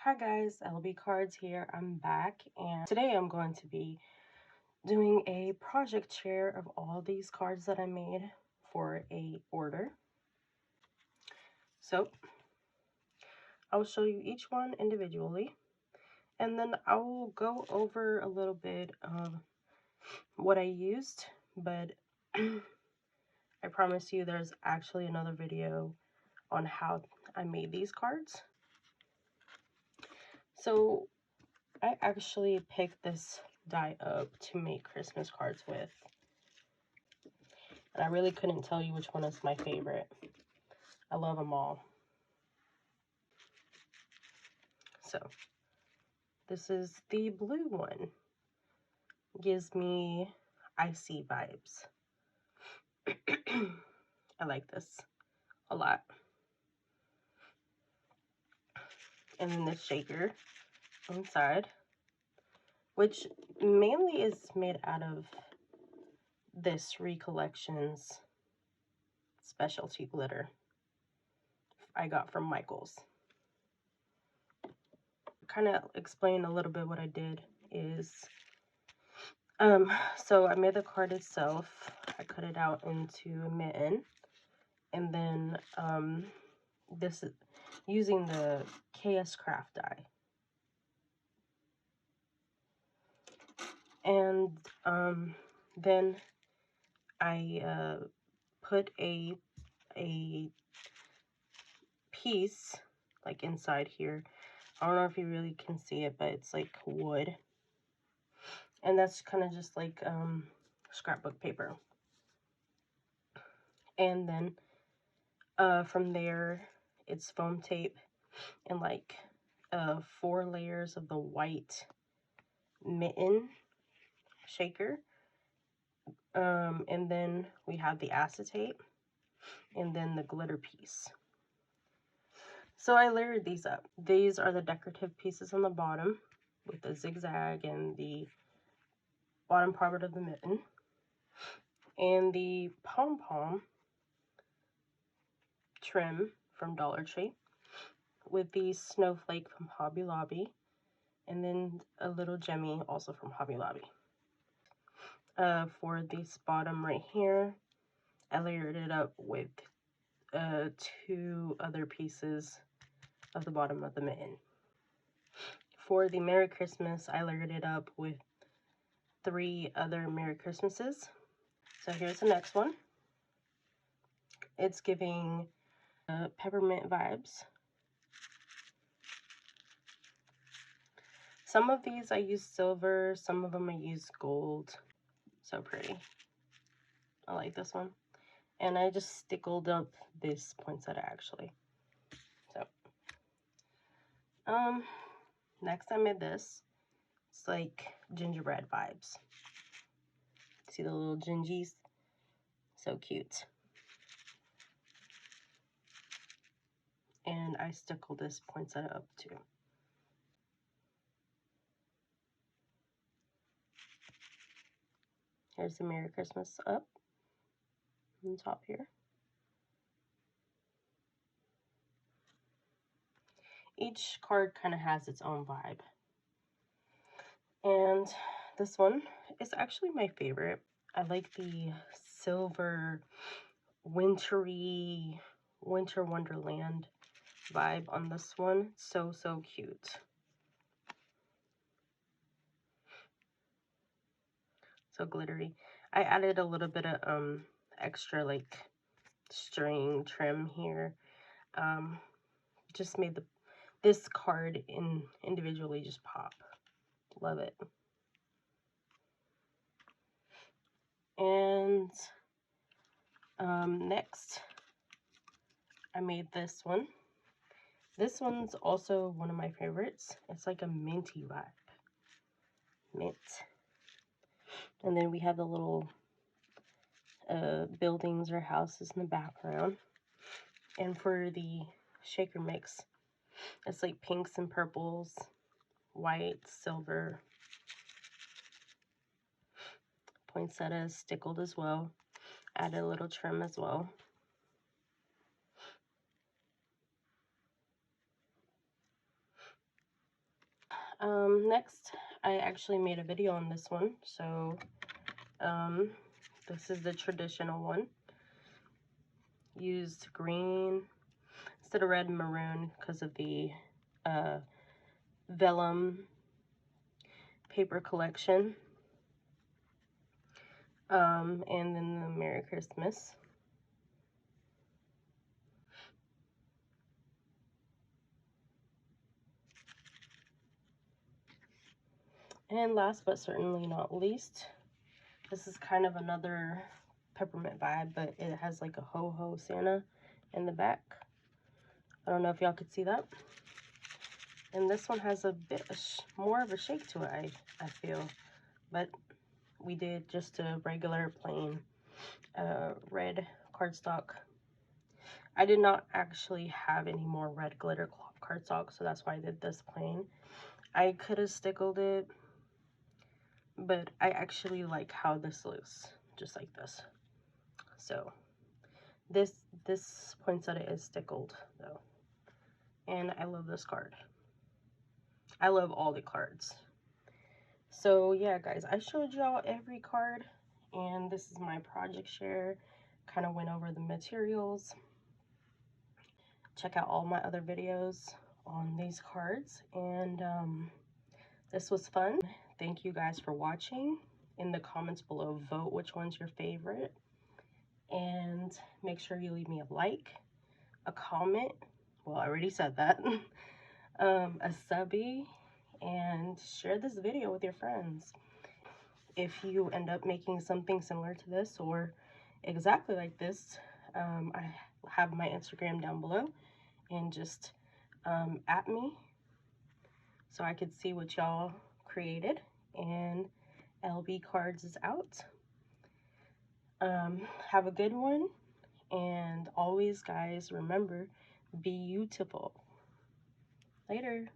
Hi guys, LB Cards here. I'm back, and today I'm going to be doing a project share of all these cards that I made for a order. So I'll show you each one individually, and then I will go over a little bit of what I used, but I promise you there's actually another video on how I made these cards. So I actually picked this die up to make Christmas cards with. And I really couldn't tell you which one is my favorite. I love them all. So, this is the blue one. Gives me icy vibes. I like this a lot. And then the shaker inside, which mainly is made out of this Recollections specialty glitter I got from Michael's. Kind of explain a little bit what I did is, so I made the card itself. I cut it out into a mitten, and then this is using the KSCraft die. And then I put a piece like inside here. I don't know if you really can see it, but it's like wood. And that's kind of just like scrapbook paper. And then from there, it's foam tape and like 4 layers of the white mitten shaker. And then we have the acetate and then the glitter piece. So I layered these up. These are the decorative pieces on the bottom with the zigzag and the bottom part of the mitten. And the pom-pom trim from Dollar Tree with the snowflake from Hobby Lobby, and then a little gemmy also from Hobby Lobby. For this bottom right here, I layered it up with 2 other pieces of the bottom of the mitten. For the Merry Christmas, I layered it up with 3 other Merry Christmases. So here's the next one. It's giving peppermint vibes. Some of these I use silver, some of them I use gold. So pretty. I like this one. And I just stickled up this poinsettia actually. So, next I made this. It's like gingerbread vibes. See the little gingies? So cute. And I stickled this poinsettia up too. Here's the Merry Christmas up on top here. Each card kind of has its own vibe. And this one is actually my favorite. I like the silver, wintry, winter wonderland vibe on this one. So cute. So glittery. I added a little bit of extra like string trim here. Just made this card individually just pop. Love it. And next I made this one. This one's also one of my favorites. It's like a minty vibe. Mint. And then we have the little buildings or houses in the background. And for the shaker mix, it's like pinks and purples, white, silver, poinsettias stickled as well. Added a little trim as well. Next, I actually made a video on this one. So, this is the traditional one. Used green instead of red and maroon because of the vellum paper collection. And then the Merry Christmas. And last but certainly not least, this is kind of another peppermint vibe, but it has like a ho-ho Santa in the back. I don't know if y'all could see that. And this one has a bit more of a shake to it, I feel. But we did just a regular plain red cardstock. I did not actually have any more red glitter cardstock, so that's why I did this plain. I could have stickled it, but I actually like how this looks, just like this. So this points that it is stickled though, and I love this card. I love all the cards. So yeah, guys, I showed y'all every card, and this is my project share. Kind of went over the materials. Check out all my other videos on these cards, and this was fun. Thank you guys for watching. In the comments below, vote which one's your favorite. And make sure you leave me a like, a comment. Well, I already said that. A subby, and share this video with your friends. If you end up making something similar to this or exactly like this, I have my Instagram down below, and just at me so I could see what y'all created. And LB Cards is out. Have a good one, and always, guys, remember, be beautiful. Later.